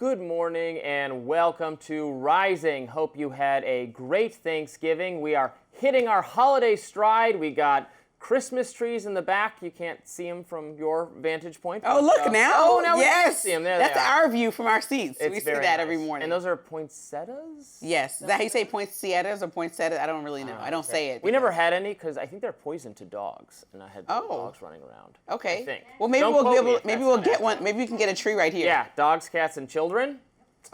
Good morning and welcome to Rising. Hope you had a great Thanksgiving. We are hitting our holiday stride. We got Christmas trees in the back. You can't see them from your vantage point. Oh, look now. Oh, now yes. we can see them. There That's they are. our view from our seats. It's we see very that nice. every morning. And those are poinsettias? Yes. Is that how you say poinsettias or poinsettias? I don't really know. I don't say it. We never had any because I think they're poison to dogs, and I had dogs running around. Okay. I think. Well, maybe Don't quote me if maybe that's we'll not get accurate. one. Maybe we can get a tree right here. Yeah, dogs, cats, and children.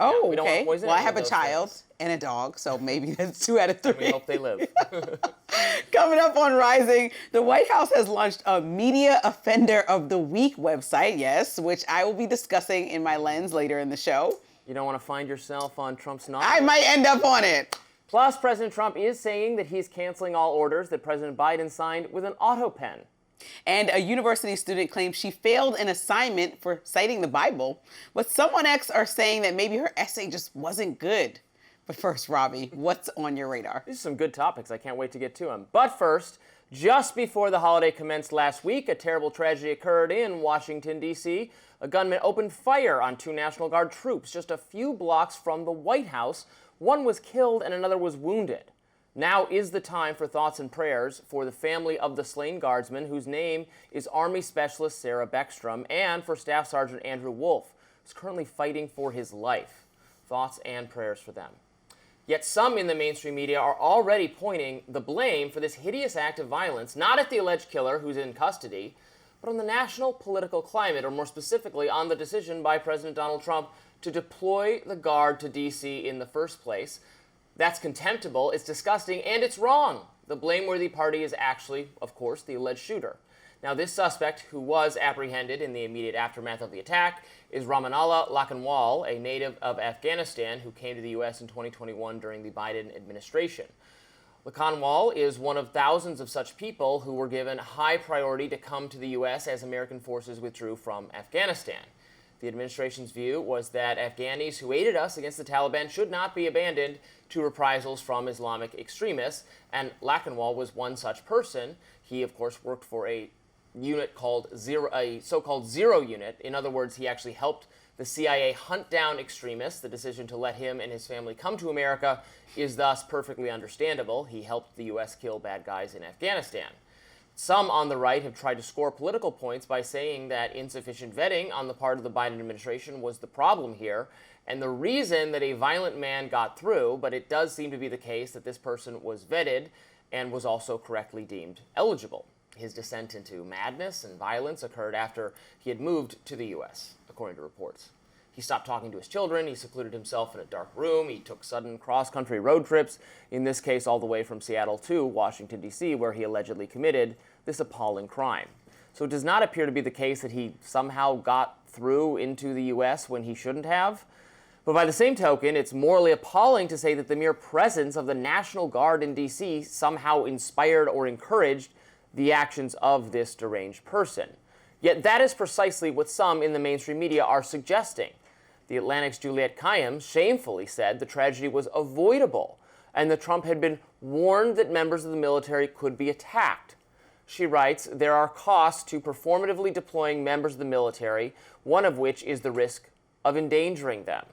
Oh, Yeah, we don't want okay. to poison Well, I any have of a those child things. and a dog, so maybe that's 2 out of 3. We hope they live. Coming up on Rising, the White House has launched a Media Offender of the Week website, yes, which I will be discussing in my lens later in the show. You don't want to find yourself on Trump's knock. I might end up on it. Plus, President Trump is saying that he's canceling all orders that President Biden signed with an AUTOPEN. And a university student claims she failed an assignment for citing the Bible, but someone else are saying that maybe her essay just wasn't good. But first, Robby, what's on your radar? These are some good topics. I can't wait to get to them. But first, just before the holiday commenced last week, a terrible tragedy occurred in Washington, D.C. A gunman opened fire on 2 National Guard troops just a few blocks from the White House. One was killed and another was wounded. Now is the time for thoughts and prayers for the family of the slain guardsman, whose name is Army Specialist Sarah Beckstrom, and for Staff Sergeant Andrew Wolf, who's currently fighting for his life. Thoughts and prayers for them. Yet some in the mainstream media are already pointing the blame for this hideous act of violence, not at the alleged killer who's in custody, but on the national political climate, or more specifically on the decision by President Donald Trump to deploy the Guard to D.C. in the first place. That's contemptible, it's disgusting, and it's wrong. The blameworthy party is actually, of course, the alleged shooter. Now, this suspect, who was apprehended in the immediate aftermath of the attack, is Ramanallah Lakhanwal, a native of Afghanistan who came to the U.S. in 2021 during the Biden administration. Lakhanwal is one of thousands of such people who were given high priority to come to the U.S. as American forces withdrew from Afghanistan. The administration's view was that Afghanis who aided us against the Taliban should not be abandoned to reprisals from Islamic extremists, and Lakhanwal was one such person. He, of course, worked for a unit called a so-called Zero Unit. In other words, he actually helped the CIA hunt down extremists. The decision to let him and his family come to America is thus perfectly understandable. He helped the U.S. kill bad guys in Afghanistan. Some on the right have tried to score political points by saying that insufficient vetting on the part of the Biden administration was the problem here, and the reason that a violent man got through, but it does seem to be the case that this person was vetted and was also correctly deemed eligible. His descent into madness and violence occurred after he had moved to the U.S., according to reports. He stopped talking to his children, he secluded himself in a dark room, he took sudden cross-country road trips, in this case all the way from Seattle to Washington, D.C., where he allegedly committed this appalling crime. So it does not appear to be the case that he somehow got through into the U.S. when he shouldn't have. But by the same token, it's morally appalling to say that the mere presence of the National Guard in D.C. somehow inspired or encouraged the actions of this deranged person. Yet that is precisely what some in the mainstream media are suggesting. The Atlantic's Juliette Kayyem shamefully said the tragedy was avoidable and that Trump had been warned that members of the military could be attacked. She writes, there are costs to performatively deploying members of the military, one of which is the risk of endangering them.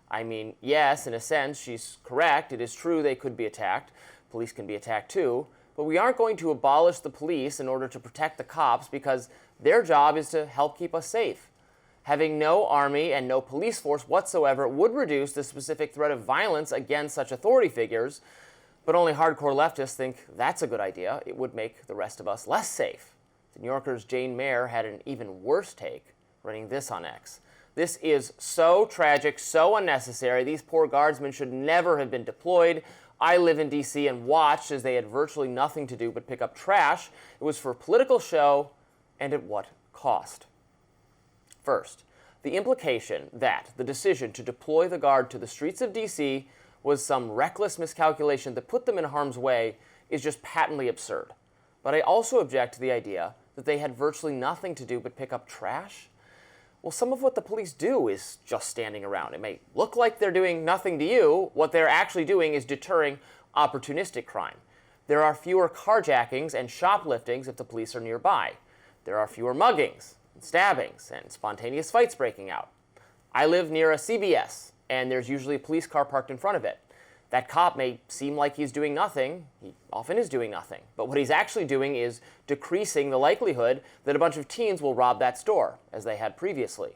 I mean, yes, in a sense, she's correct. It is true they could be attacked. Police can be attacked too. But we aren't going to abolish the police in order to protect the cops because their job is to help keep us safe. Having no army and no police force whatsoever would reduce the specific threat of violence against such authority figures, but only hardcore leftists think that's a good idea. It would make the rest of us less safe. The New Yorker's Jane Mayer had an even worse take, writing this on X. This is so tragic, so unnecessary. These poor guardsmen should never have been deployed. I live in D.C. and watched as they had virtually nothing to do but pick up trash. It was for political show, and at what cost? First, the implication that the decision to deploy the Guard to the streets of D.C. was some reckless miscalculation that put them in harm's way is just patently absurd. But I also object to the idea that they had virtually nothing to do but pick up trash. Well, some of what the police do is just standing around. It may look like they're doing nothing to you. What they're actually doing is deterring opportunistic crime. There are fewer carjackings and shopliftings if the police are nearby. There are fewer muggings and stabbings and spontaneous fights breaking out. I live near a CBS, and there's usually a police car parked in front of it. That cop may seem like he's doing nothing. He often is doing nothing. But what he's actually doing is decreasing the likelihood that a bunch of teens will rob that store, as they had previously.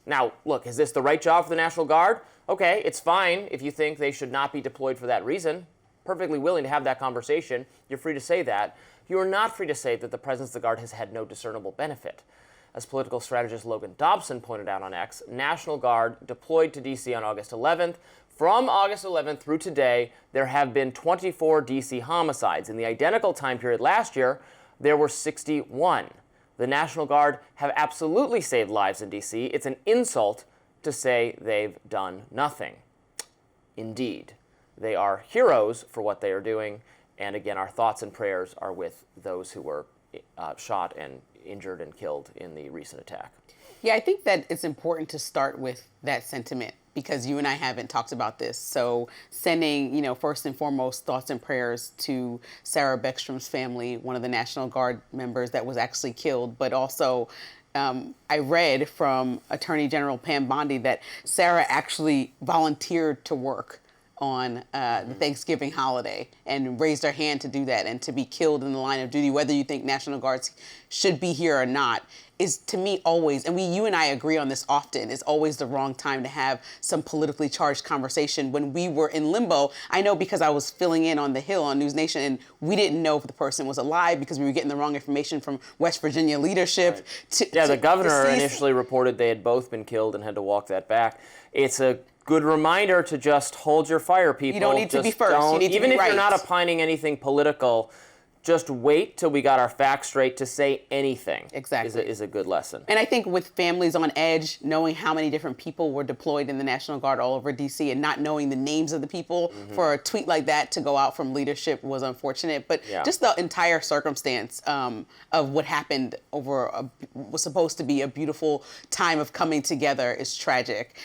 Now, look, is this the right job for the National Guard? Okay, it's fine if you think they should not be deployed for that reason. Perfectly willing to have that conversation. You're free to say that. You are not free to say that the presence of the Guard has had no discernible benefit. As political strategist Logan Dobson pointed out on X, National Guard deployed to D.C. on August 11th. From August 11th through today, there have been 24 D.C. homicides. In the identical time period last year, there were 61. The National Guard have absolutely saved lives in D.C. It's an insult to say they've done nothing. Indeed, they are heroes for what they are doing. And again, our thoughts and prayers are with those who were shot and injured and killed in the recent attack. Yeah, I think that it's important to start with that sentiment because you and I haven't talked about this. So sending, first and foremost, thoughts and prayers to Sarah Beckstrom's family, one of the National Guard members that was actually killed, but also I read from Attorney General Pam Bondi that Sarah actually volunteered to work on the Thanksgiving holiday and raised her hand to do that, and to be killed in the line of duty, whether you think National Guards should be here or not, is to me always, and you and I agree on this often, is always the wrong time to have some politically charged conversation. When we were in limbo, I know because I was filling in on the Hill on News Nation, and we didn't know if the person was alive because we were getting the wrong information from West Virginia leadership. Right. The governor initially reported they had both been killed and had to walk that back. It's a good reminder to just hold your fire, people. You don't need to be first. You need to even be if right. You're not opining anything political, just wait till we got our facts straight to say anything. Exactly. Is a good lesson. And I think with families on edge, knowing how many different people were deployed in the National Guard all over D.C. and not knowing the names of the people, for a tweet like that to go out from leadership was unfortunate. But just the entire circumstance of what happened over was supposed to be a beautiful time of coming together is tragic.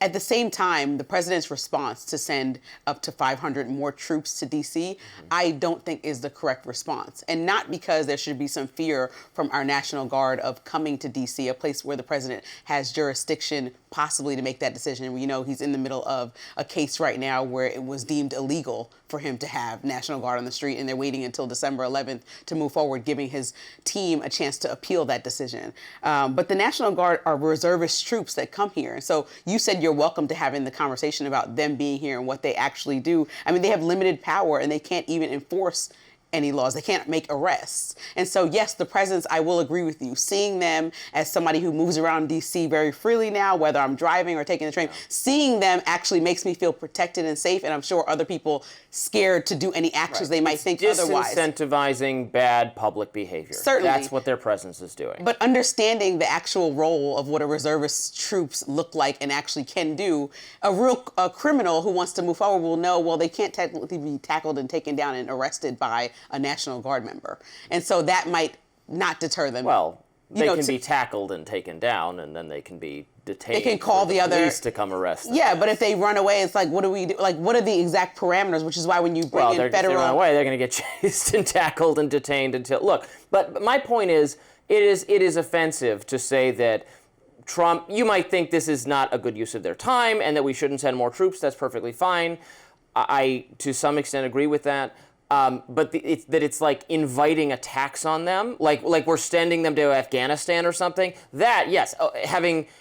At the same time, the president's response to send up to 500 more troops to D.C., I don't think is the correct response. And not because there should be some fear from our National Guard of coming to D.C., a place where the president has jurisdiction possibly to make that decision. We know he's in the middle of a case right now where it was deemed illegal for him to have National Guard on the street, and they're waiting until December 11th to move forward, giving his team a chance to appeal that decision. But the National Guard are reservist troops that come here. And so you said you're welcome to having the conversation about them being here and what they actually do. I mean, they have limited power and they can't even enforce any laws. They can't make arrests. And so, yes, the presence, I will agree with you. Seeing them as somebody who moves around D.C. very freely now, whether I'm driving or taking the train, seeing them actually makes me feel protected and safe. And I'm sure other people scared to do any actions they might think otherwise. Disincentivizing bad public behavior. Certainly. That's what their presence is doing. But understanding the actual role of what a reservist troops look like and actually can do, a criminal who wants to move forward will know, well, they can't technically be tackled and taken down and arrested by a National Guard member. And so that might not deter them. Well, they can be tackled and taken down, and then they can be detained. They can call the other police to come arrest them. Yeah, but if they run away, it's like, what do we do? Like, what are the exact parameters? Which is why when you bring in If federal, they run away, they're going to get chased and tackled and detained until. Look, but my point is, it is offensive to say that Trump. You might think this is not a good use of their time, and that we shouldn't send more troops. That's perfectly fine. I to some extent agree with that. But it's like inviting attacks on them, like we're sending them to Afghanistan or something. That, yes,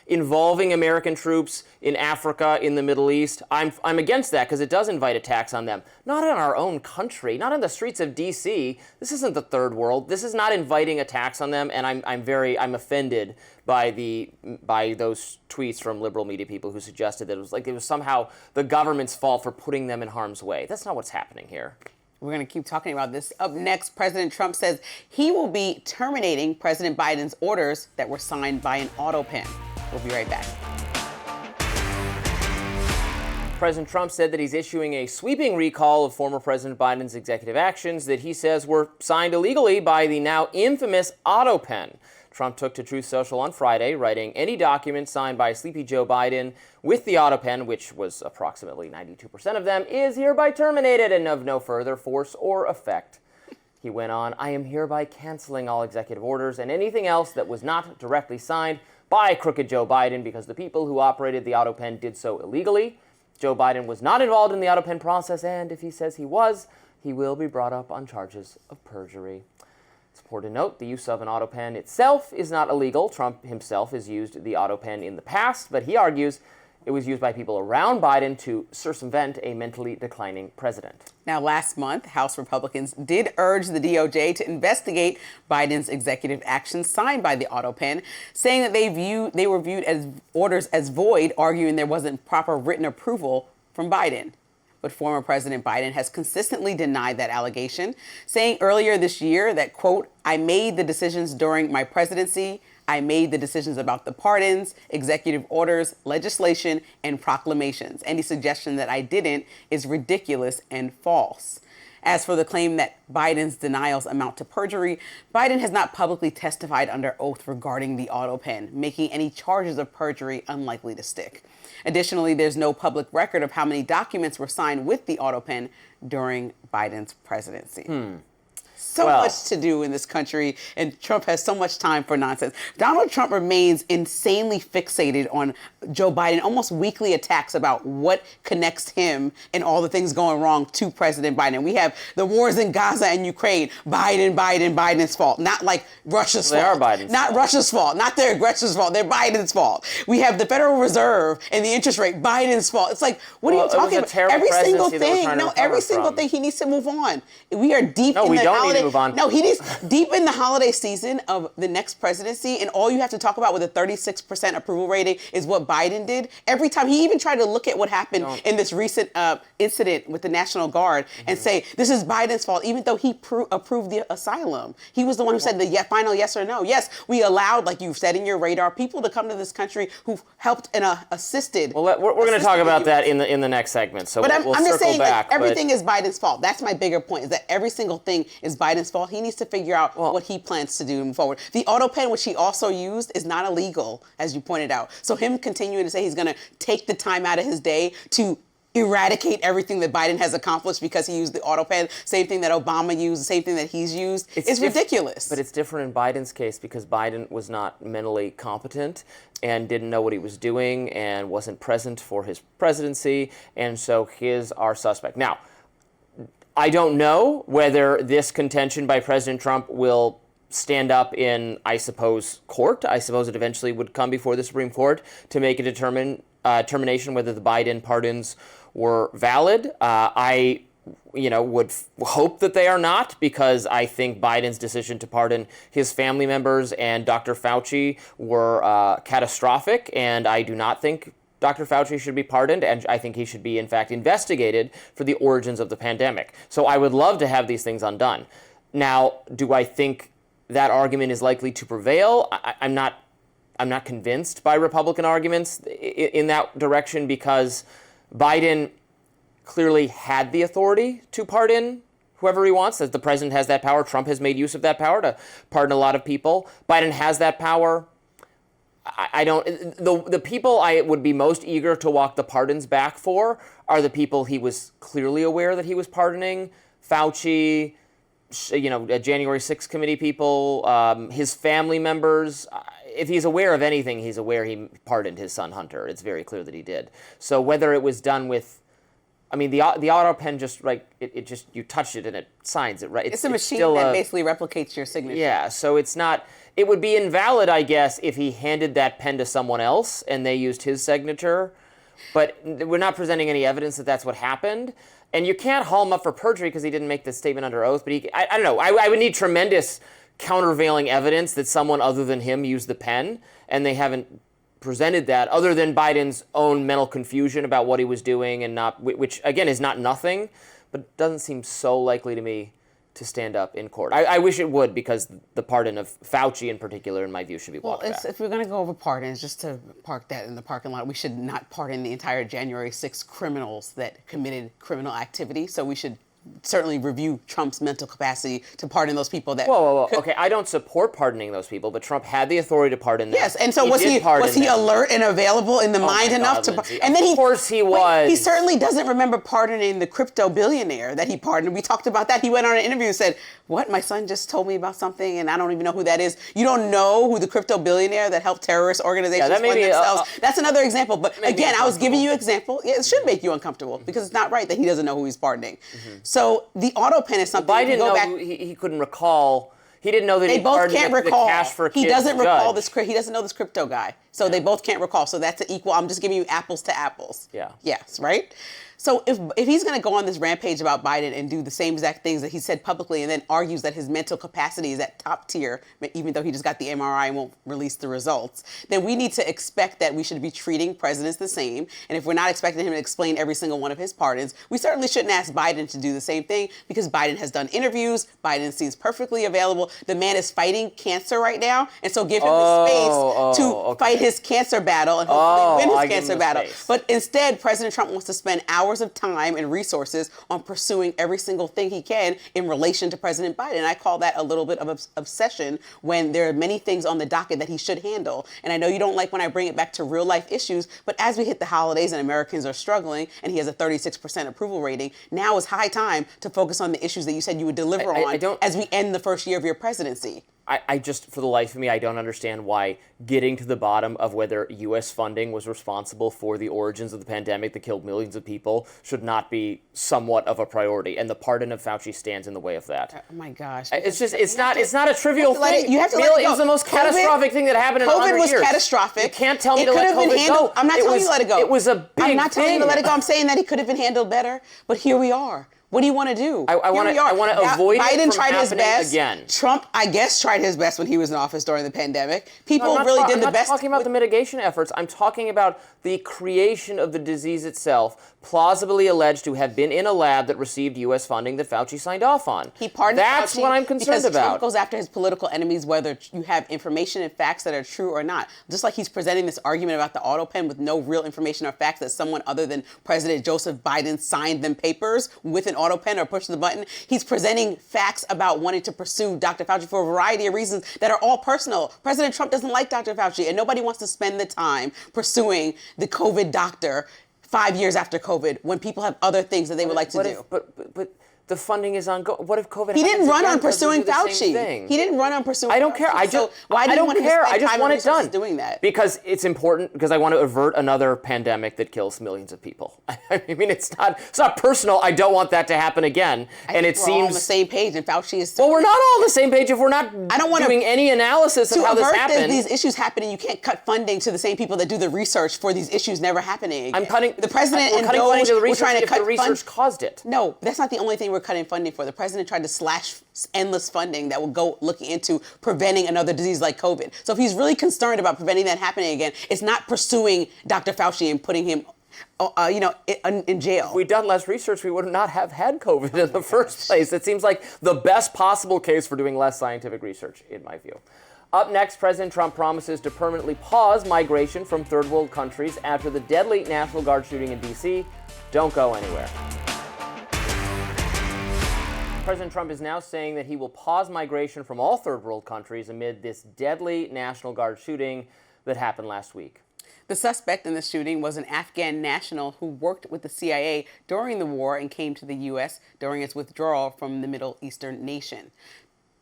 involving American troops in Africa, in the Middle East, I'm against that because it does invite attacks on them. Not in our own country, not on the streets of D.C. This isn't the third world. This is not inviting attacks on them, and I'm offended by those tweets from liberal media people who suggested that it was somehow the government's fault for putting them in harm's way. That's not what's happening here. We're going to keep talking about this. Up next, President Trump says he will be terminating President Biden's orders that were signed by an AUTOPEN. We'll be right back. President Trump said that he's issuing a sweeping recall of former President Biden's executive actions that he says were signed illegally by the now infamous AUTOPEN. Trump took to Truth Social on Friday, writing, any document signed by Sleepy Joe Biden with the AUTOPEN, which was approximately 92% of them, is hereby terminated and of no further force or effect. He went on, I am hereby canceling all executive orders and anything else that was not directly signed by crooked Joe Biden because the people who operated the AUTOPEN did so illegally. Joe Biden was not involved in the AUTOPEN process, and if he says he was, he will be brought up on charges of perjury. It's important to note the use of an AUTOPEN itself is not illegal. Trump himself has used the AUTOPEN in the past, but he argues it was used by people around Biden to circumvent a mentally declining president. Now, last month, House Republicans did urge the DOJ to investigate Biden's executive actions signed by the AUTOPEN, saying that they were viewed as orders as void, arguing there wasn't proper written approval from Biden. But former President Biden has consistently denied that allegation, saying earlier this year that, quote, "I made the decisions during my presidency. I made the decisions about the pardons, executive orders, legislation, and proclamations. Any suggestion that I didn't is ridiculous and false." As for the claim that Biden's denials amount to perjury, Biden has not publicly testified under oath regarding the AUTOPEN, making any charges of perjury unlikely to stick. Additionally, there's no public record of how many documents were signed with the AUTOPEN during Biden's presidency. So much to do in this country, and Trump has so much time for nonsense. Donald Trump remains insanely fixated on Joe Biden, almost weekly attacks about what connects him and all the things going wrong to President Biden. We have the wars in Gaza and Ukraine, Biden's fault, not like Russia's fault. They are Biden's Not fault. Russia's fault, not their aggressor's fault, they're Biden's fault. We have the Federal Reserve and the interest rate, Biden's fault. It's like, what are you talking about? Every single thing, every single thing, he needs to move on. We are deep in the holiday. Move on. No, he needs deep in the holiday season of the next presidency, and all you have to talk about with a 36% approval rating is what Biden did. Every time he even tried to look at what happened in this recent incident with the National Guard and say this is Biden's fault, even though he approved the asylum. He was the one who said the final yes or no. Yes, we allowed, like you've said in your radar, people to come to this country who helped and assisted. Well, we're going to talk about that in the next segment. So but we'll I'm just circle saying, back. like, everything is Biden's fault. That's my bigger point, is that every single thing is Biden's fault. He needs to figure out what he plans to do moving forward. The AUTOPEN, which he also used, is not illegal, as you pointed out. So him continuing to say he's going to take the time out of his day to eradicate everything that Biden has accomplished because he used the AUTOPEN, same thing that Obama used, same thing that he's used, is ridiculous. But it's different in Biden's case because Biden was not mentally competent and didn't know what he was doing and wasn't present for his presidency, and so he's our suspect. Now, I don't know whether this contention by President Trump will stand up in, I suppose, court. I suppose it eventually would come before the Supreme Court to make a determination whether the Biden pardons were valid. I would hope that they are not, because I think Biden's decision to pardon his family members and Dr. Fauci were catastrophic, and I do not think Dr. Fauci should be pardoned, and I think he should be, in fact, investigated for the origins of the pandemic. So I would love to have these things undone. Now, do I think that argument is likely to prevail? I'm not convinced by Republican arguments in that direction, because Biden clearly had the authority to pardon whoever he wants. As the president has that power. Trump has made use of that power to pardon a lot of people. Biden has that power. I don't. The people I would be most eager to walk the pardons back for are the people he was clearly aware that he was pardoning. Fauci, January 6th committee people, his family members. If he's aware of anything, he's aware he pardoned his son Hunter. It's very clear that he did. So whether it was done with, the AUTOPEN just you touch it and it signs it, right? It's a machine that basically replicates your signature. Yeah, so it's not. It would be invalid, I guess, if he handed that pen to someone else and they used his signature. But we're not presenting any evidence that that's what happened. And you can't haul him up for perjury because he didn't make the statement under oath. But I don't know. I would need tremendous countervailing evidence that someone other than him used the pen, and they haven't presented that, other than Biden's own mental confusion about what he was doing, and which again is not nothing, but doesn't seem so likely to me to stand up in court. I wish it would, because the pardon of Fauci in particular, in my view, should be walked back. If we're going to go over pardons, just to park that in the parking lot, we should not pardon the entire January 6th criminals that committed criminal activity. So we should certainly review Trump's mental capacity to pardon those people that. Whoa. Okay, I don't support pardoning those people, but Trump had the authority to pardon them. Yes, and so was he alert and available in the mind enough to? Lindsey, And then of course he was. He certainly doesn't remember pardoning the crypto billionaire that he pardoned. We talked about that. He went on an interview and said, "What? My son just told me about something, and I don't even know who that is." You don't know who the crypto billionaire that helped terrorist organizations fund themselves. That's another example. But again, I was giving you an example. It should make you uncomfortable because it's not right that he doesn't know who he's pardoning. So the AUTOPEN is something. Biden know he couldn't recall. He didn't know that they both can't recall. The cash for he kids doesn't recall judge. this. He doesn't know this crypto guy. So they both can't recall. So that's an equal. I'm just giving you apples to apples. Yeah. Yes. Right. So if he's going to go on this rampage about Biden and do the same exact things that he said publicly and then argues that his mental capacity is at top tier, even though he just got the MRI and won't release the results, then we need to expect that we should be treating presidents the same. And if we're not expecting him to explain every single one of his pardons, we certainly shouldn't ask Biden to do the same thing because Biden has done interviews. Biden seems perfectly available. The man is fighting cancer right now. And so give him the space to fight his cancer battle and hopefully win his cancer battle. But instead, President Trump wants to spend hours of time and resources on pursuing every single thing he can in relation to President Biden. I call that a little bit of obsession when there are many things on the docket that he should handle. And I know you don't like when I bring it back to real life issues, but as we hit the holidays and Americans are struggling and he has a 36% approval rating, now is high time to focus on the issues that you said you would deliver on as we end the first year of your presidency. I just, for the life of me, I don't understand why getting to the bottom of whether U.S. funding was responsible for the origins of the pandemic that killed millions of people should not be somewhat of a priority. And the pardon of Fauci stands in the way of that. Oh my gosh. It's not a trivial thing. You have to let it go. It was the most catastrophic thing that happened in 100 years. COVID was catastrophic. You can't tell me to let COVID go. I'm not telling you to let it go. It was a big thing. I'm not telling you to let it go. I'm saying that it could have been handled better. But here we are. What do you want to do? I want to avoid Biden it from tried his happening best. again. Trump, I guess, tried his best when he was in office during the pandemic. People really did the best. I'm not talking about the mitigation efforts. I'm talking about the creation of the disease itself, plausibly alleged to have been in a lab that received U.S. funding that Fauci signed off on. He pardoned That's Fauci what I'm concerned because about. Trump goes after his political enemies, whether you have information and facts that are true or not. Just like he's presenting this argument about the AUTOPEN with no real information or facts that someone other than President Joseph Biden signed them papers with an AUTOPEN or pushed the button. He's presenting facts about wanting to pursue Dr. Fauci for a variety of reasons that are all personal. President Trump doesn't like Dr. Fauci, and nobody wants to spend the time pursuing the COVID doctor 5 years after COVID when people have other things that they would like to do. But the funding is ongoing. What if COVID? He didn't run again? on pursuing Does he do the same Fauci. thing? He didn't run on pursuing. I don't care. Fauci. I don't care. I just want it done. Doing that because it's important. Because I want to avert another pandemic that kills millions of people. I mean, it's not personal. I don't want that to happen again. And it seems we're all on the same page. And Fauci is. Well, we're not all on the same page if we're not. I don't want doing any analysis of how this happened. These issues happening, you can't cut funding to the same people that do the research for these issues never happening. I'm cutting the president and DOJ. We're trying to cut the research caused it. No, that's not the only thing we're cutting funding for. The president tried to slash endless funding that will go looking into preventing another disease like COVID. So if he's really concerned about preventing that happening again, it's not pursuing Dr. Fauci and putting him in jail. If we'd done less research, we would not have had COVID in the first place. It seems like the best possible case for doing less scientific research, in my view. Up next, President Trump promises to permanently pause migration from third world countries after the deadly National Guard shooting in D.C. Don't go anywhere. President Trump is now saying that he will pause migration from all third world countries amid this deadly National Guard shooting that happened last week. The suspect in the shooting was an Afghan national who worked with the CIA during the war and came to the U.S. during its withdrawal from the Middle Eastern nation.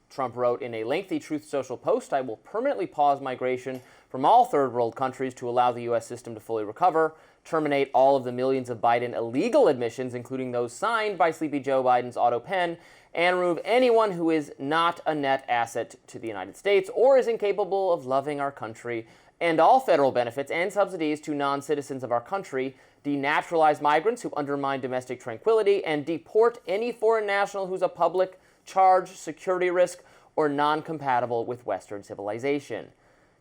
Trump wrote in a lengthy Truth Social post, "I will permanently pause migration from all third world countries to allow the U.S. system to fully recover, terminate all of the millions of Biden illegal admissions, including those signed by Sleepy Joe Biden's AUTOPEN, and remove anyone who is not a net asset to the United States or is incapable of loving our country, and all federal benefits and subsidies to non-citizens of our country, denaturalize migrants who undermine domestic tranquility, and deport any foreign national who's a public charge, security risk, or non-compatible with Western civilization."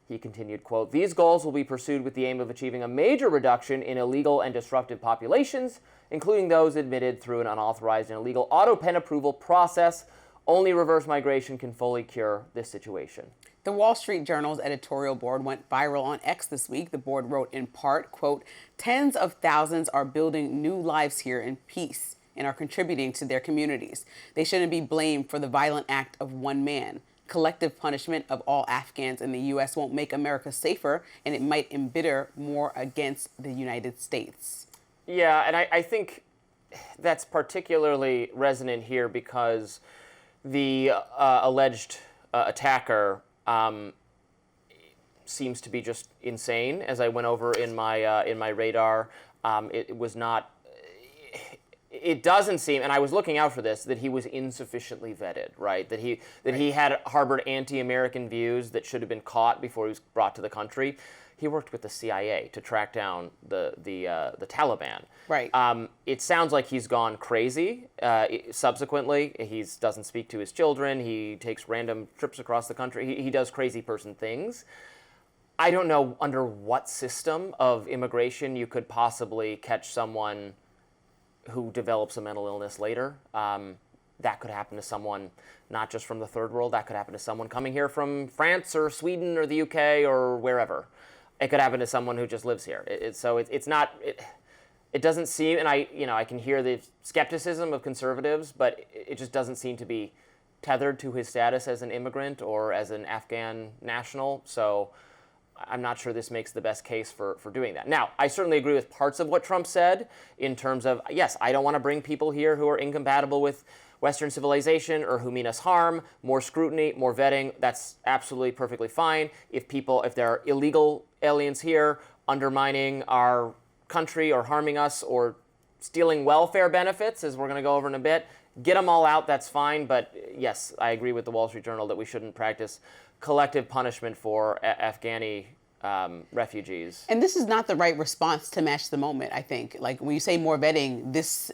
He continued, quote, "These goals will be pursued with the aim of achieving a major reduction in illegal and disruptive populations, including those admitted through an unauthorized and illegal AUTOPEN approval process. Only reverse migration can fully cure this situation." The Wall Street Journal's editorial board went viral on X this week. The board wrote in part, quote, "Tens of thousands are building new lives here in peace and are contributing to their communities. They shouldn't be blamed for the violent act of one man. Collective punishment of all Afghans in the U.S. won't make America safer, and it might embitter more against the United States. Yeah, and I think that's particularly resonant here because the alleged attacker seems to be just insane. As I went over in my radar, it was not. It doesn't seem, and I was looking out for this, that he was insufficiently vetted, right? That he had harbored anti-American views that should have been caught before he was brought to the country. He worked with the CIA to track down the Taliban. Right. It sounds like he's gone crazy. Subsequently, he doesn't speak to his children. He takes random trips across the country. He does crazy person things. I don't know under what system of immigration you could possibly catch someone who develops a mental illness later. That could happen to someone not just from the third world. That could happen to someone coming here from France or Sweden or the UK or wherever. It could happen to someone who just lives here. It doesn't seem, and I can hear the skepticism of conservatives, but it just doesn't seem to be tethered to his status as an immigrant or as an Afghan national. So I'm not sure this makes the best case for doing that. Now, I certainly agree with parts of what Trump said in terms of, yes, I don't want to bring people here who are incompatible with Western civilization or who mean us harm. More scrutiny, more vetting, that's absolutely perfectly fine. If there are illegal aliens here undermining our country or harming us or stealing welfare benefits, as we're going to go over in a bit, get them all out, that's fine. But yes, I agree with the Wall Street Journal that we shouldn't practice collective punishment for Afghani refugees. And this is not the right response to match the moment, I think. Like when you say more vetting, this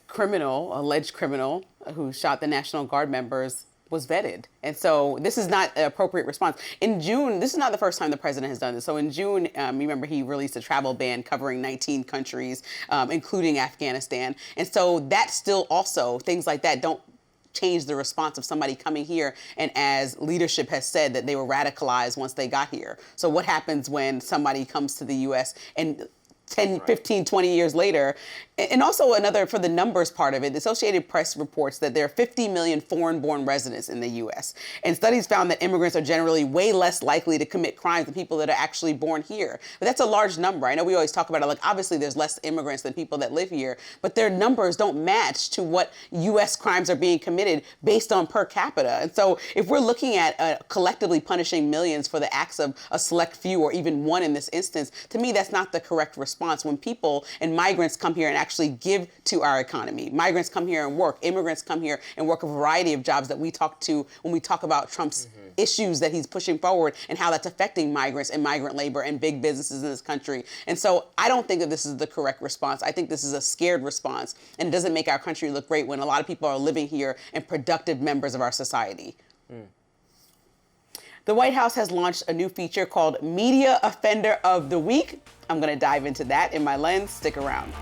alleged criminal who shot the National Guard members was vetted. And so this is not an appropriate response. In June, this is not the first time the president has done this. So in June, remember he released a travel ban covering 19 countries, including Afghanistan. And so that still also, things like that don't change the response of somebody coming here and as leadership has said that they were radicalized once they got here. So what happens when somebody comes to the U.S. and 10, 15, 20 years later. And also another, for the numbers part of it, the Associated Press reports that there are 50 million foreign-born residents in the U.S. And studies found that immigrants are generally way less likely to commit crimes than people that are actually born here. But that's a large number. I know we always talk about it, like obviously there's less immigrants than people that live here, but their numbers don't match to what U.S. crimes are being committed based on per capita. And so if we're looking at collectively punishing millions for the acts of a select few or even one in this instance, to me that's not the correct response. When people and migrants come here and actually give to our economy, migrants come here and work, immigrants come here and work a variety of jobs that we talk to when we talk about Trump's issues that he's pushing forward and how that's affecting migrants and migrant labor and big businesses in this country. And so I don't think that this is the correct response. I think this is a scared response, and it doesn't make our country look great when a lot of people are living here and productive members of our society. The White House has launched a new feature called Media Offender of the Week. I'm going to dive into that in my lens. Stick around.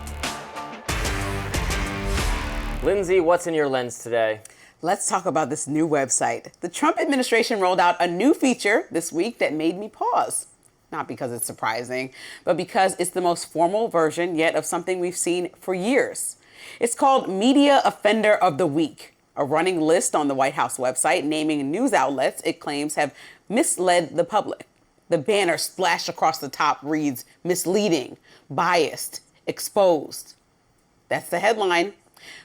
Lindsey, what's in your lens today? Let's talk about this new website. The Trump administration rolled out a new feature this week that made me pause. Not because it's surprising, but because it's the most formal version yet of something we've seen for years. It's called Media Offender of the Week, a running list on the White House website naming news outlets it claims have misled the public. The banner splashed across the top reads, misleading, biased, exposed. That's the headline.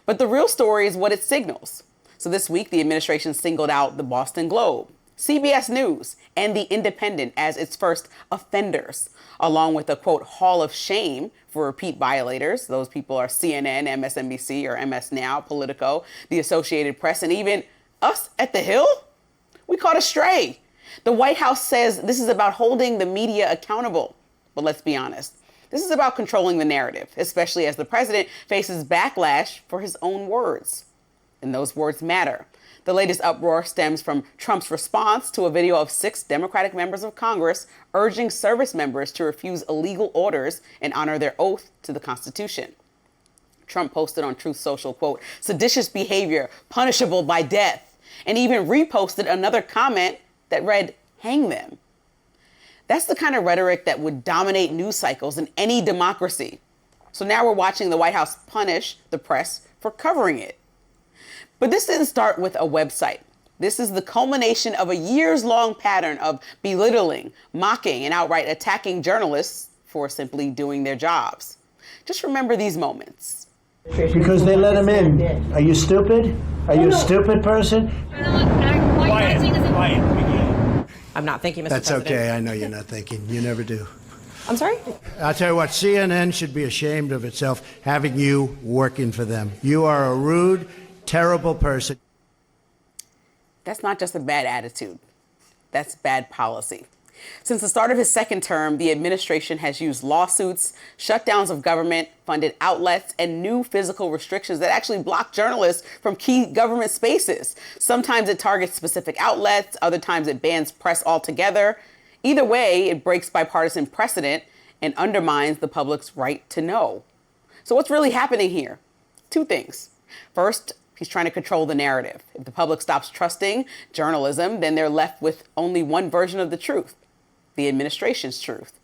But the real story is what it signals. So this week, the administration singled out the Boston Globe, CBS News, and The Independent as its first offenders, along with a, quote, hall of shame for repeat violators. Those people are CNN, MSNBC, or MS Now, Politico, the Associated Press, and even us at The Hill. We caught a stray. The White House says this is about holding the media accountable. But let's be honest. This is about controlling the narrative, especially as the president faces backlash for his own words. And those words matter. The latest uproar stems from Trump's response to a video of 6 Democratic members of Congress urging service members to refuse illegal orders and honor their oath to the Constitution. Trump posted on Truth Social, quote, seditious behavior punishable by death, and even reposted another comment that read, hang them. That's the kind of rhetoric that would dominate news cycles in any democracy. So now we're watching the White House punish the press for covering it. But this didn't start with a website. This is the culmination of a years-long pattern of belittling, mocking, and outright attacking journalists for simply doing their jobs. Just remember these moments. Because they let him in. Are you stupid? Are you a stupid person? Quiet. I'm not thinking, Mr. That's President. okay. I know you're not thinking. You never do. I'm sorry? I'll tell you what, CNN should be ashamed of itself having you working for them. You are a rude, terrible person. That's not just a bad attitude. That's bad policy. Since the start of his second term, the administration has used lawsuits, shutdowns of government-funded outlets, and new physical restrictions that actually block journalists from key government spaces. Sometimes it targets specific outlets, other times it bans press altogether. Either way, it breaks bipartisan precedent and undermines the public's right to know. So what's really happening here? Two things. First, he's trying to control the narrative. If the public stops trusting journalism, then they're left with only one version of the truth, the administration's truth.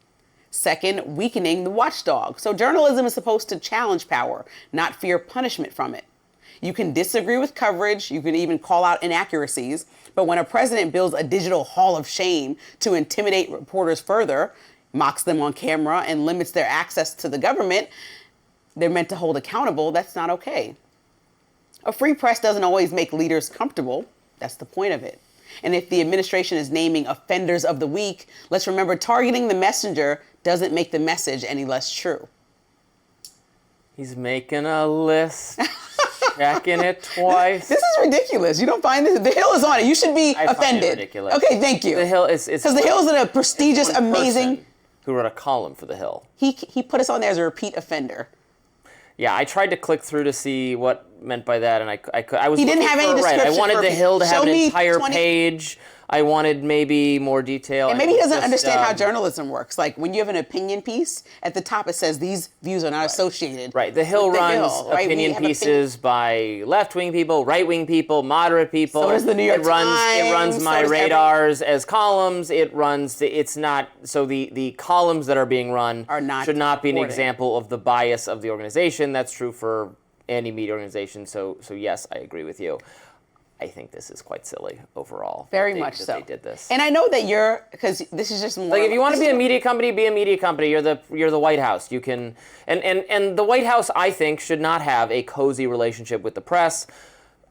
Second, weakening the watchdog. So journalism is supposed to challenge power, not fear punishment from it. You can disagree with coverage, you can even call out inaccuracies, but when a president builds a digital hall of shame to intimidate reporters further, mocks them on camera, and limits their access to the government they're meant to hold accountable, that's not okay. A free press doesn't always make leaders comfortable. That's the point of it. And if the administration is naming offenders of the week, let's remember targeting the messenger doesn't make the message any less true. He's making a list, checking it twice. This is ridiculous. You don't find this? The Hill is on it. You should be offended. Find it ridiculous. Okay, thank you. The Hill is because The Hill is a prestigious, amazing. Who wrote a column for The Hill? He put us on there as a repeat offender. Yeah, I tried to click through to see what meant by that, and I was. He didn't have any description. Right. I wanted The Hill to have an entire 20 page. I wanted maybe more detail. And maybe he doesn't understand how journalism works. Like when you have an opinion piece, at the top it says these views are not associated. Right. The Hill runs opinion pieces by left-wing people, right-wing people, moderate people. So does the New York Times. It runs My Radars as columns. It's not, so the columns that are being run should not be an example of the bias of the organization. That's true for any media organization. So yes, I agree with you. I think this is quite silly overall. Very much so. They did this. And I know that because this is just more. Like if you want to be a media company, be a media company. You're the White House. You can, and the White House, I think, should not have a cozy relationship with the press,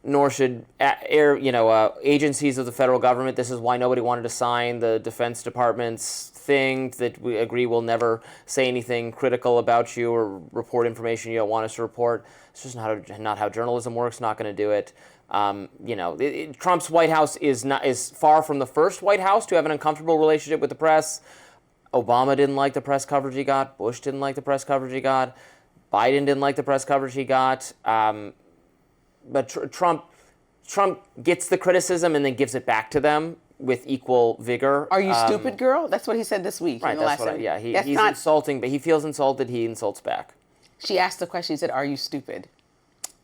nor should agencies of the federal government. This is why nobody wanted to sign the Defense Department's thing that we agree will never say anything critical about you or report information you don't want us to report. It's just not how journalism works. Not going to do it. Trump's White House is far from the first White House to have an uncomfortable relationship with the press. Obama didn't like the press coverage he got. Bush didn't like the press coverage he got. Biden didn't like the press coverage he got. But Trump gets the criticism and then gives it back to them with equal vigor. Are you stupid, girl? That's what he said this week. Right. He's insulting, but he feels insulted. He insults back. She asked the question. He said, "Are you stupid?"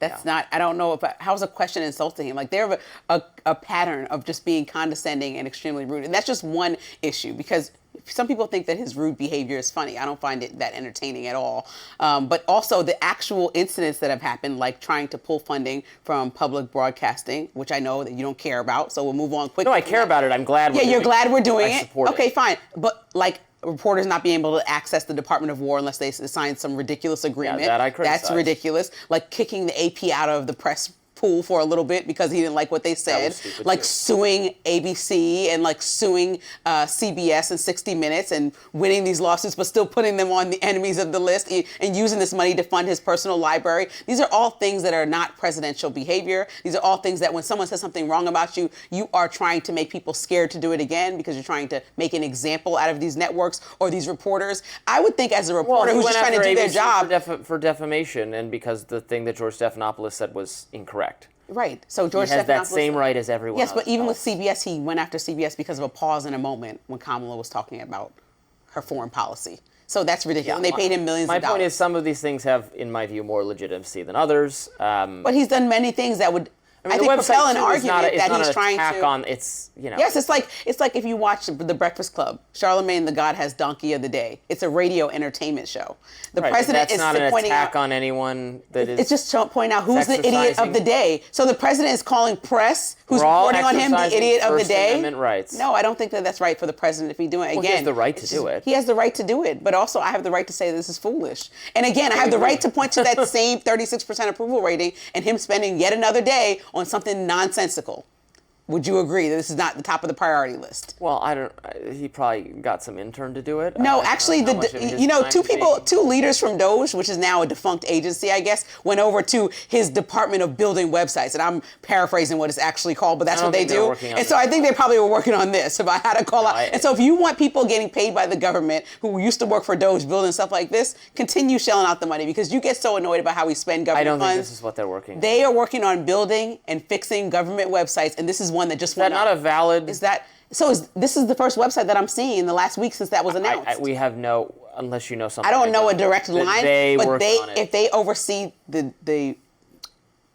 That's not, I don't know how's a question insulting him? Like they have a pattern of just being condescending and extremely rude. And that's just one issue because some people think that his rude behavior is funny. I don't find it that entertaining at all. But also the actual incidents that have happened, like trying to pull funding from public broadcasting, which I know that you don't care about. So we'll move on quickly. No, I care about it. I'm glad. You're glad we're doing it. Support okay, it. Fine. But like, reporters not being able to access the Department of War unless they sign some ridiculous agreement. Yeah, that I criticize. That's ridiculous. Like kicking the AP out of the press pool for a little bit because he didn't like what they said. Like suing ABC and like suing CBS and 60 Minutes and winning these lawsuits, but still putting them on the enemies of the list and using this money to fund his personal library. These are all things that are not presidential behavior. These are all things that when someone says something wrong about you, you are trying to make people scared to do it again because you're trying to make an example out of these networks or these reporters. I would think as a reporter who's just trying to do their job. For defamation and because the thing that George Stephanopoulos said was incorrect. Right. So George has that same right as everyone else. Yes, but even with CBS, he went after CBS because of a pause in a moment when Kamala was talking about her foreign policy. So that's ridiculous. Yeah, and they paid him millions of dollars. My point is some of these things have, in my view, more legitimacy than others. But he's done many things that would I think propel an argument that he's trying to. Yes, it's like if you watch The Breakfast Club, Charlemagne the God has Donkey of the Day. It's a radio entertainment show. The president is not an pointing attack out on anyone. It's just pointing out who's the idiot of the day. So the president is calling press who's reporting on him the idiot of the day. Amendment rights. No, I don't think that's right for the president if he's doing it. Again, he has the right to do it. He has the right to do it, but also I have the right to say this is foolish. And again, I have the right to point to that same 36% approval rating and him spending yet another day on something nonsensical. Would you agree that this is not the top of the priority list? Well, I don't. He probably got some intern to do it. No, actually, two leaders from DOGE, which is now a defunct agency, I guess, went over to his Department of Building Websites, and I'm paraphrasing what it's actually called, but that's what they do. And so I think they probably were working on this. If I had to call out, and so if you want people getting paid by the government who used to work for DOGE building stuff like this, continue shelling out the money because you get so annoyed about how we spend government funds. I don't think this is what they're working on. They are working on building and fixing government websites, and this is one that just went up. Is that not a valid? This is the first website that I'm seeing in the last week since that was announced. We have no, unless you know something. I don't know a direct line, but if they oversee the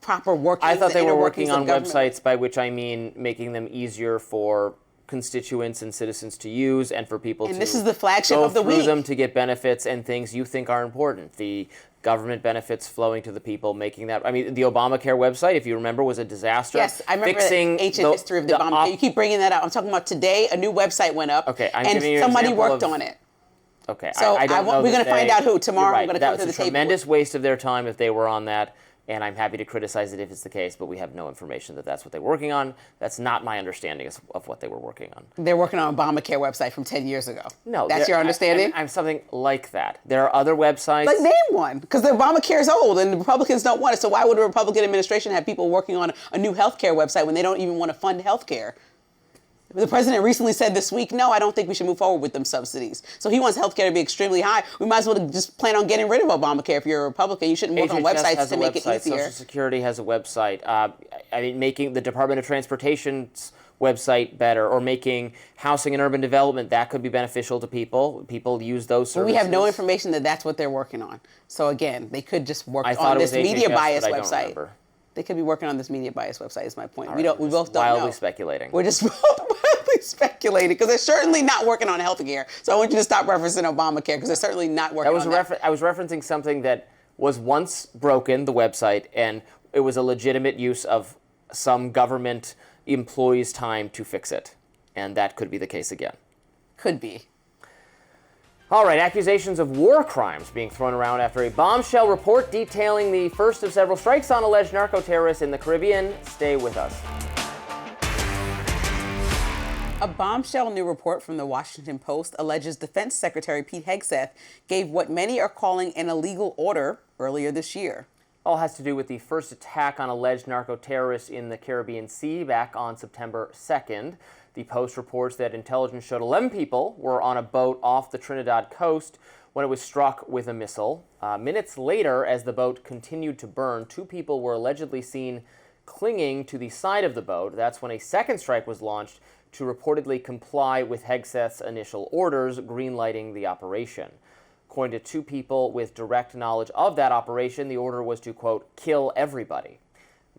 proper working. I thought they were working on websites, by which I mean making them easier for constituents and citizens to use, and for people to this is the flagship of the week. Go through them to get benefits and things you think are important. The government benefits flowing to the people, making that. I mean, the Obamacare website, if you remember, was a disaster. Yes, I remember the ancient history of the Obamacare. You keep bringing that up. I'm talking about today. A new website went up. Okay, and somebody worked on it. Okay, so I don't know. We're going to find out who tomorrow. Right. I'm going to come to the table. That's a tremendous waste of their time if they were on that. And I'm happy to criticize it if it's the case, but we have no information that that's what they were working on. That's not my understanding of what they were working on. They're working on Obamacare website from 10 years ago. No. That's your understanding? I'm something like that. There are other websites. Like, name one. Because the Obamacare is old and the Republicans don't want it. So why would a Republican administration have people working on a new healthcare website when they don't even want to fund healthcare? The president recently said this week, no, I don't think we should move forward with them subsidies. So he wants healthcare to be extremely high. We might as well just plan on getting rid of Obamacare. If you're a Republican, you shouldn't work on websites to make it easier. Social Security has a website. I mean, making the Department of Transportation's website better, or making housing and urban development, that could be beneficial to people. People use those services. We have no information that that's what they're working on. So again, they could just work on this media bias website. They could be working on this media bias website, is my point. Right, we both don't know. Wildly speculating. We're just wildly speculating, because they're certainly not working on healthcare. So I want you to stop referencing Obamacare, because they're certainly not working on that. I was referencing something that was once broken, the website, and it was a legitimate use of some government employee's time to fix it. And that could be the case again. Could be. All right, accusations of war crimes being thrown around after a bombshell report detailing the first of several strikes on alleged narco-terrorists in the Caribbean. Stay with us. A bombshell new report from the Washington Post alleges Defense Secretary Pete Hegseth gave what many are calling an illegal order earlier this year. All has to do with the first attack on alleged narco-terrorists in the Caribbean Sea back on September 2nd. The Post reports that intelligence showed 11 people were on a boat off the Trinidad coast when it was struck with a missile. Minutes later, as the boat continued to burn, 2 people were allegedly seen clinging to the side of the boat. That's when a second strike was launched to reportedly comply with Hegseth's initial orders, greenlighting the operation. According to 2 people with direct knowledge of that operation, the order was to, quote, kill everybody.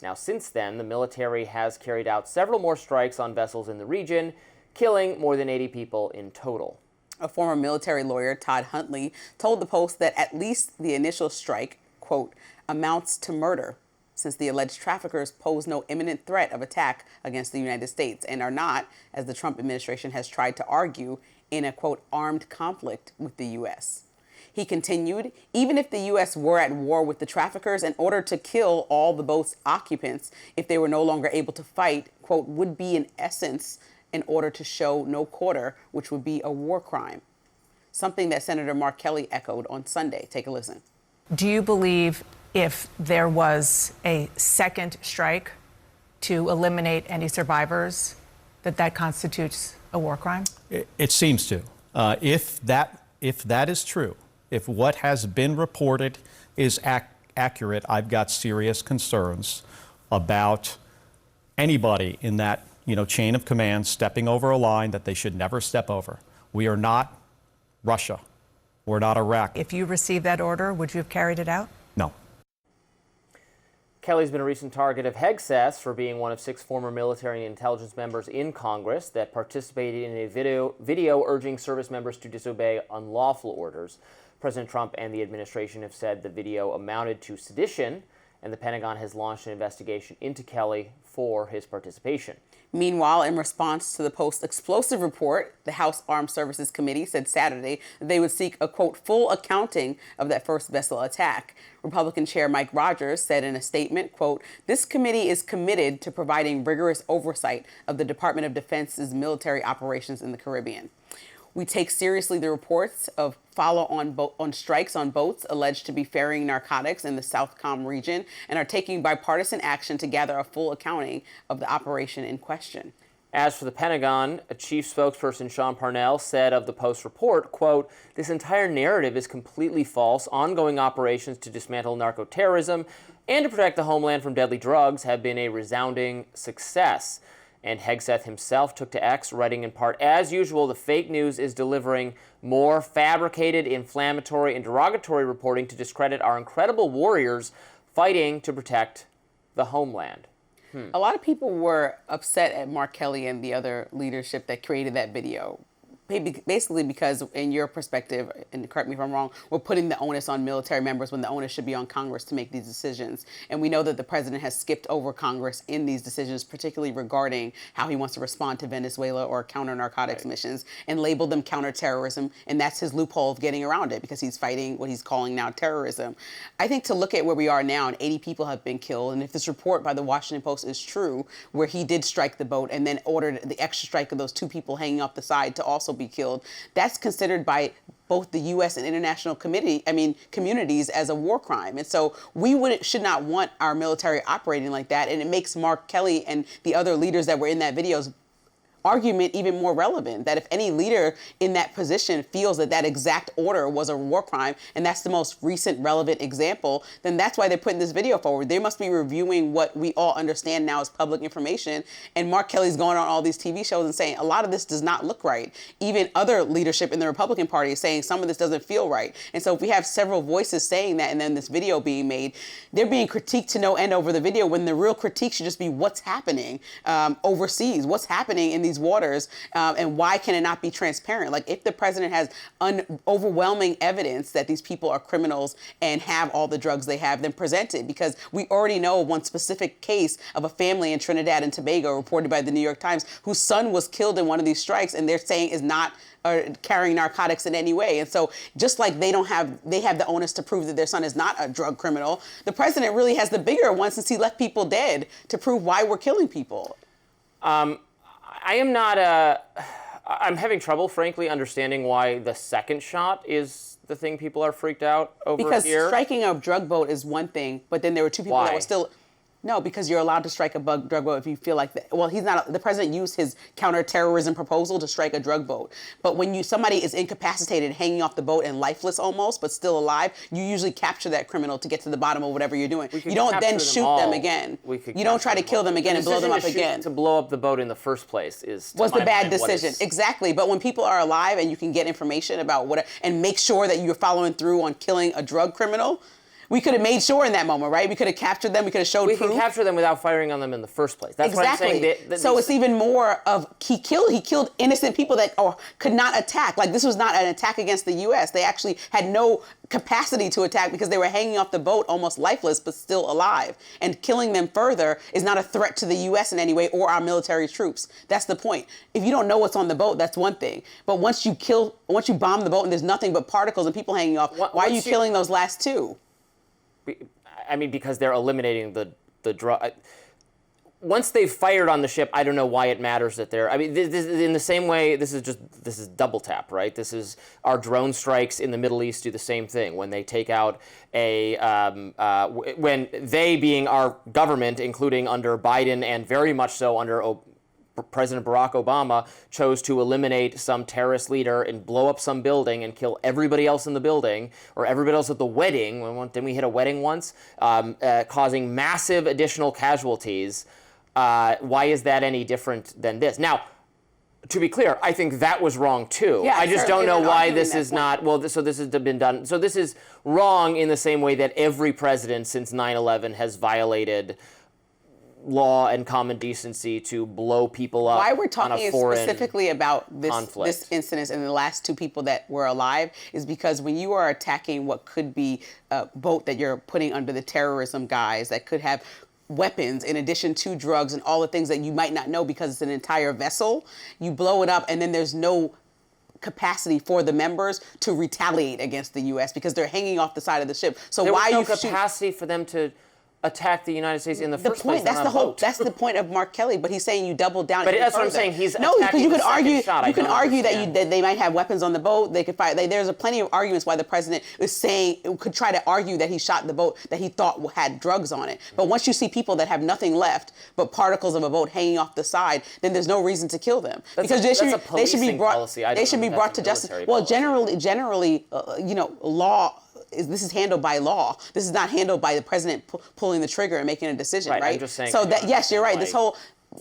Now, since then, the military has carried out several more strikes on vessels in the region, killing more than 80 people in total. A former military lawyer, Todd Huntley, told the Post that at least the initial strike, quote, amounts to murder, since the alleged traffickers pose no imminent threat of attack against the United States and are not, as the Trump administration has tried to argue, in a, quote, armed conflict with the U.S. He continued, even if the U.S. were at war with the traffickers, in order to kill all the boat's occupants, if they were no longer able to fight, quote, would be in essence in order to show no quarter, which would be a war crime. Something that Senator Mark Kelly echoed on Sunday. Take a listen. Do you believe if there was a second strike to eliminate any survivors, that constitutes a war crime? It seems to. If that is true, if what has been reported is accurate, I've got serious concerns about anybody in that chain of command stepping over a line that they should never step over. We are not Russia. We're not Iraq. If you received that order, would you have carried it out? No. Kelly's been a recent target of Hegseth for being one of 6 former military and intelligence members in Congress that participated in a video urging service members to disobey unlawful orders. President Trump and the administration have said the video amounted to sedition, and the Pentagon has launched an investigation into Kelly for his participation. Meanwhile, in response to the post-explosive report, the House Armed Services Committee said Saturday that they would seek a, quote, full accounting of that first vessel attack. Republican Chair Mike Rogers said in a statement, quote, "This committee is committed to providing rigorous oversight of the Department of Defense's military operations in the Caribbean. We take seriously the reports of follow-on strikes on boats alleged to be ferrying narcotics in the Southcom region and are taking bipartisan action to gather a full accounting of the operation in question." As for the Pentagon, a chief spokesperson, Sean Parnell, said of the Post report, quote, "This entire narrative is completely false. Ongoing operations to dismantle narco-terrorism and to protect the homeland from deadly drugs have been a resounding success." And Hegseth himself took to X, writing in part, "As usual, the fake news is delivering more fabricated, inflammatory, and derogatory reporting to discredit our incredible warriors fighting to protect the homeland." A lot of people were upset at Mark Kelly and the other leadership that created that video. Basically because, in your perspective, and correct me if I'm wrong, we're putting the onus on military members when the onus should be on Congress to make these decisions. And we know that the president has skipped over Congress in these decisions, particularly regarding how he wants to respond to Venezuela or counter-narcotics missions, and labeled them counterterrorism. And that's his loophole of getting around it, because he's fighting what he's calling now terrorism. I think to look at where we are now, and 80 people have been killed, and if this report by the Washington Post is true, where he did strike the boat and then ordered the extra strike of those 2 people hanging off the side to also be killed, that's considered by both the U.S. and international communities as a war crime. And so we should not want our military operating like that. And it makes Mark Kelly and the other leaders that were in that video's argument even more relevant, that if any leader in that position feels that that exact order was a war crime, and that's the most recent relevant example, then that's why they're putting this video forward. They must be reviewing what we all understand now as public information. And Mark Kelly's going on all these TV shows and saying a lot of this does not look right. Even other leadership in the Republican Party is saying some of this doesn't feel right. And so if we have several voices saying that, and then this video being made, they're being critiqued to no end over the video, when the real critique should just be what's happening overseas, what's happening in these waters, and why can it not be transparent? Like, if the president has overwhelming evidence that these people are criminals and have all the drugs they have, then present it, because we already know one specific case of a family in Trinidad and Tobago, reported by the New York Times, whose son was killed in one of these strikes, and they're saying is not carrying narcotics in any way. And so just like they have the onus to prove that their son is not a drug criminal, the president really has the bigger one, since he left people dead, to prove why we're killing people. I'm having trouble, frankly, understanding why the second shot is the thing people are freaked out over because here. Because striking a drug boat is one thing, but then there were 2 people that were still... No, because you're allowed to strike a drug boat if you feel like that. Well, the president used his counterterrorism proposal to strike a drug boat. But when somebody is incapacitated, hanging off the boat and lifeless almost, but still alive, you usually capture that criminal to get to the bottom of whatever you're doing. You don't then shoot them again. You don't try to kill them again and blow them up again. To blow up the boat in the first place was the bad decision. Exactly. But when people are alive and you can get information about and make sure that you're following through on killing a drug criminal, we could have made sure in that moment, right? We could have captured them. We could have showed proof. We can capture them without firing on them in the first place. That's exactly. what I'm saying. So it's even more of he killed innocent people that could not attack. Like, this was not an attack against the U.S. They actually had no capacity to attack because they were hanging off the boat almost lifeless but still alive. And killing them further is not a threat to the U.S. in any way or our military troops. That's the point. If you don't know what's on the boat, that's one thing. But once you bomb the boat and there's nothing but particles and people hanging off, why are you killing those last 2? I mean, because they're eliminating the drug. Once they've fired on the ship, I don't know why it matters that they're... I mean, this, in the same way, this is double tap, right? This is our drone strikes in the Middle East do the same thing. When they take out when they, being our government, including under Biden and very much so under President Barack Obama, chose to eliminate some terrorist leader and blow up some building and kill everybody else in the building, or everybody else at the wedding. Didn't we hit a wedding once? Causing massive additional casualties. Why is that any different than this? Now, to be clear, I think that was wrong too. Yeah, I just don't know why this is not. Well, so this has been done. So this is wrong in the same way that every president since 9/11 has violated law and common decency to blow people up. Why we're on a talking foreign specifically about this conflict. incident and the last two people that were alive is because when you are attacking what could be a boat that you're putting under the terrorism guise that could have weapons in addition to drugs and all the things that you might not know because it's an entire vessel, you blow it up and then there's no capacity for the members to retaliate against the U.S. because they're hanging off the side of the ship. So there why was no capacity for them to attack the United States in the first place? That's the whole. That's the point of Mark Kelly. But he's saying you double down. But even that's what I'm further. saying. He's no, because you could argue. shot. You can argue that they might have weapons on the boat. They could fight. There's a plenty of arguments why the president is saying could try to argue that he shot the boat that he thought had drugs on it. But once you see people that have nothing left but particles of a boat hanging off the side, then there's no reason to kill them because they should be brought. They should be brought to justice. Well, generally, law. This is handled by law. This is not handled by the president pulling the trigger and making a decision, right? I'm just saying. So that yes, you're right. This whole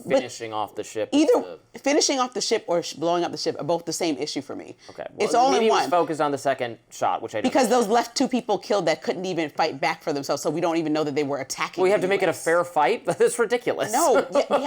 finishing off the ship. Either finishing off the ship or blowing up the ship are both the same issue for me. Okay, well, it's all in one. Was focused on the second shot, which I don't because those left two people killed that couldn't even fight back for themselves, so we don't even know that they were attacking. We have to make it a fair fight. That's ridiculous. No,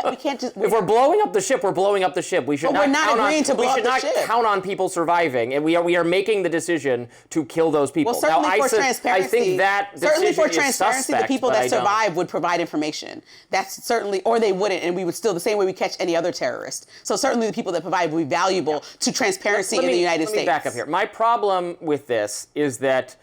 we can't just. If we're blowing up the ship, we're blowing up the ship. We should not agreeing to blow up the ship. We should not count on people surviving, and we are making the decision to kill those people. Well, certainly now, for transparency. I think that certainly for is transparency, suspect, the people that survive would provide information. That's certainly, or they wouldn't, and we would still the same way we catch any other terrorist. So certainly the people that provide would be valuable to transparency in the United States. Let me back up here. My problem with this is that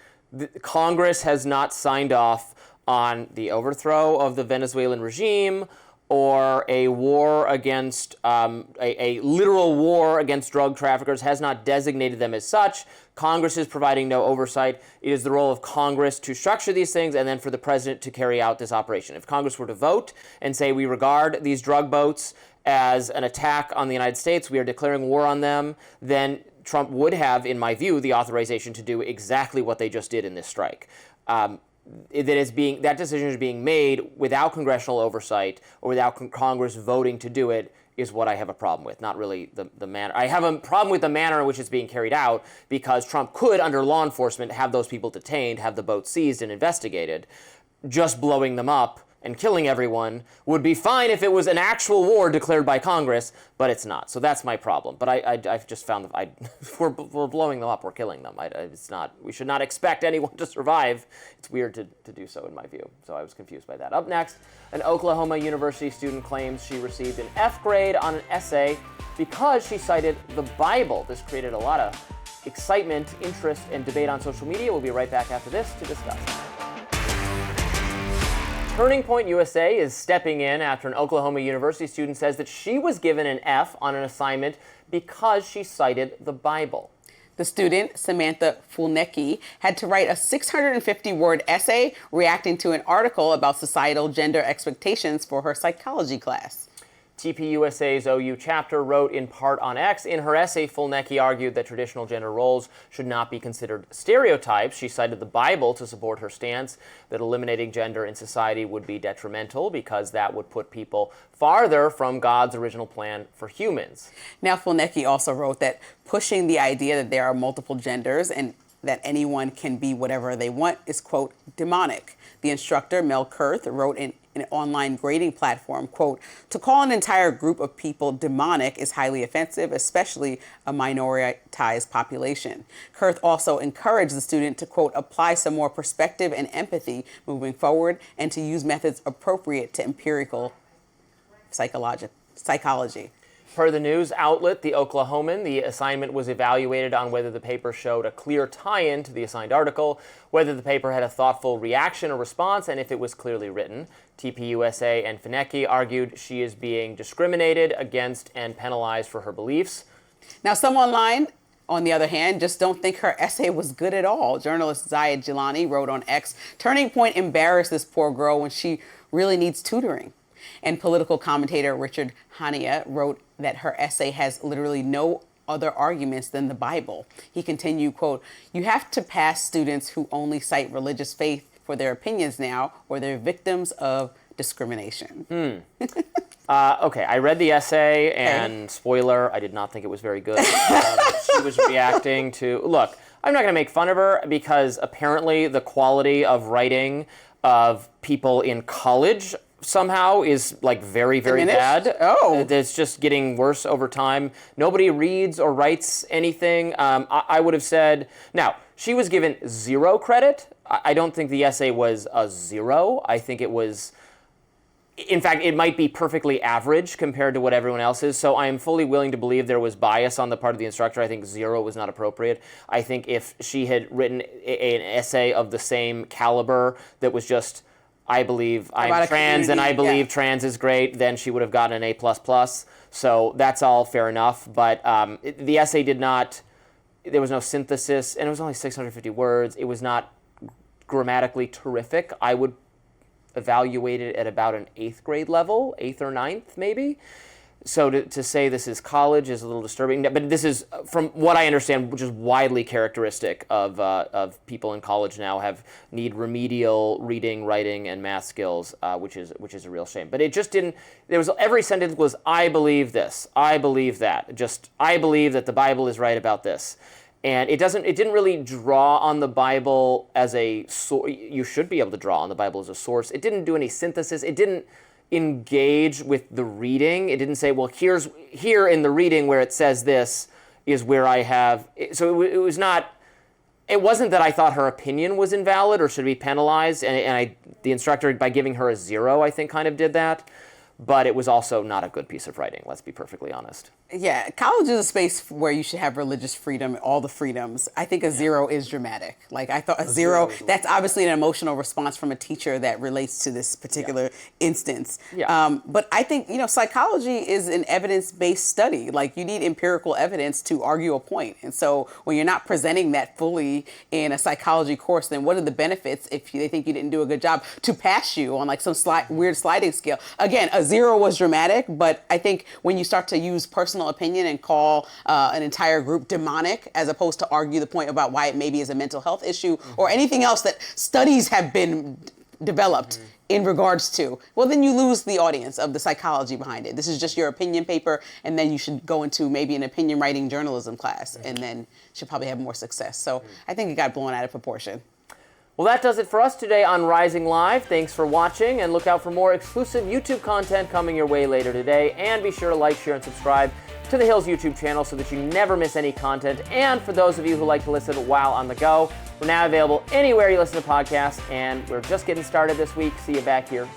Congress has not signed off on the overthrow of the Venezuelan regime or a war against, a literal war against drug traffickers, has not designated them as such. Congress is providing no oversight. It is the role of Congress to structure these things and then for the president to carry out this operation. If Congress were to vote and say we regard these drug boats as an attack on the United States, we are declaring war on them, then Trump would have, in my view, the authorization to do exactly what they just did in this strike. That decision is being made without congressional oversight or without Congress voting to do it is what I have a problem with, not really the manner. I have a problem with the manner in which it's being carried out because Trump could, under law enforcement, have those people detained, have the boat seized and investigated. Just blowing them up and killing everyone would be fine if it was an actual war declared by Congress, but it's not. So that's my problem. But I've just found that if we're blowing them up, we're killing them. It's not. We should not expect anyone to survive. It's weird to do so, in my view. So I was confused by that. Up next, an Oklahoma University student claims she received an F grade on an essay because she cited the Bible. This created a lot of excitement, interest, and debate on social media. We'll be right back after this to discuss. Turning Point USA is stepping in after an Oklahoma University student says that she was given an F on an assignment because she cited the Bible. The student, Samantha Fulnecki, had to write a 650-word essay reacting to an article about societal gender expectations for her psychology class. TPUSA's OU chapter wrote in part on X. In her essay, Fulnecki argued that traditional gender roles should not be considered stereotypes. She cited the Bible to support her stance that eliminating gender in society would be detrimental because that would put people farther from God's original plan for humans. Now, Fulnecki also wrote that pushing the idea that there are multiple genders and that anyone can be whatever they want is, quote, demonic. The instructor, Mel Kurth, wrote in an online grading platform, quote, to call an entire group of people demonic is highly offensive, especially a minoritized population. Kurth also encouraged the student to, quote, apply some more perspective and empathy moving forward and to use methods appropriate to empirical psychology. Per the news outlet, The Oklahoman, the assignment was evaluated on whether the paper showed a clear tie-in to the assigned article, whether the paper had a thoughtful reaction or response, and if it was clearly written. TPUSA and Fulnecki argued she is being discriminated against and penalized for her beliefs. Now, some online, on the other hand, just don't think her essay was good at all. Journalist Zayed Jilani wrote on X, Turning Point embarrassed this poor girl when she really needs tutoring. And political commentator Richard Hania wrote that her essay has literally no other arguments than the Bible. He continued, quote, you have to pass students who only cite religious faith for their opinions now, or they're victims of discrimination. Okay, I read the essay, and spoiler, I did not think it was very good. She was reacting to, look, I'm not going to make fun of her because apparently the quality of writing of people in college somehow is like very, very bad. Oh. It's just getting worse over time. Nobody reads or writes anything. I would have said, now, she was given 0 credit. I don't think the essay was a 0. I think it was, in fact, it might be perfectly average compared to what everyone else is. So I am fully willing to believe there was bias on the part of the instructor. I think 0 was not appropriate. I think if she had written an essay of the same caliber that was just, I believe I'm trans and I believe trans is great, then she would have gotten an A++. So that's all fair enough. But the essay did not, there was no synthesis, and it was only 650 words. It was not grammatically terrific. I would evaluate it at about an 8th grade level, 8th or 9th maybe. So to say this is college is a little disturbing. But this is, from what I understand, which is widely characteristic of people in college now, need remedial reading, writing, and math skills, which is a real shame. But it just didn't. Every sentence was, I believe this, I believe that. Just, I believe that the Bible is right about this. And it didn't really draw on the Bible as a source. You should be able to draw on the Bible as a source. It didn't do any synthesis. It didn't engage with the reading. It didn't say, well, here in the reading where it says this is where I have. So it was not. It wasn't that I thought her opinion was invalid or should be penalized, and the instructor, by giving her a 0, I think kind of did that. But it was also not a good piece of writing, let's be perfectly honest. Yeah, college is a space where you should have religious freedom, all the freedoms. I think a 0 is dramatic. Like, I thought a 0, that's obviously an emotional response from a teacher that relates to this particular instance. Yeah. But I think, psychology is an evidence-based study. Like, you need empirical evidence to argue a point. And so when you're not presenting that fully in a psychology course, then what are the benefits if they think you didn't do a good job to pass you on like some weird sliding scale? Again, a 0 was dramatic, but I think when you start to use personal opinion and call an entire group demonic, as opposed to argue the point about why it maybe is a mental health issue or anything else that studies have been developed in regards to, well, then you lose the audience of the psychology behind it. This is just your opinion paper, and then you should go into maybe an opinion writing journalism class, and then should probably have more success. So I think it got blown out of proportion. Well, that does it for us today on Rising Live. Thanks for watching, and look out for more exclusive YouTube content coming your way later today. And be sure to like, share, and subscribe to the Hills YouTube channel so that you never miss any content. And for those of you who like to listen while on the go, we're now available anywhere you listen to podcasts, and we're just getting started this week. See you back here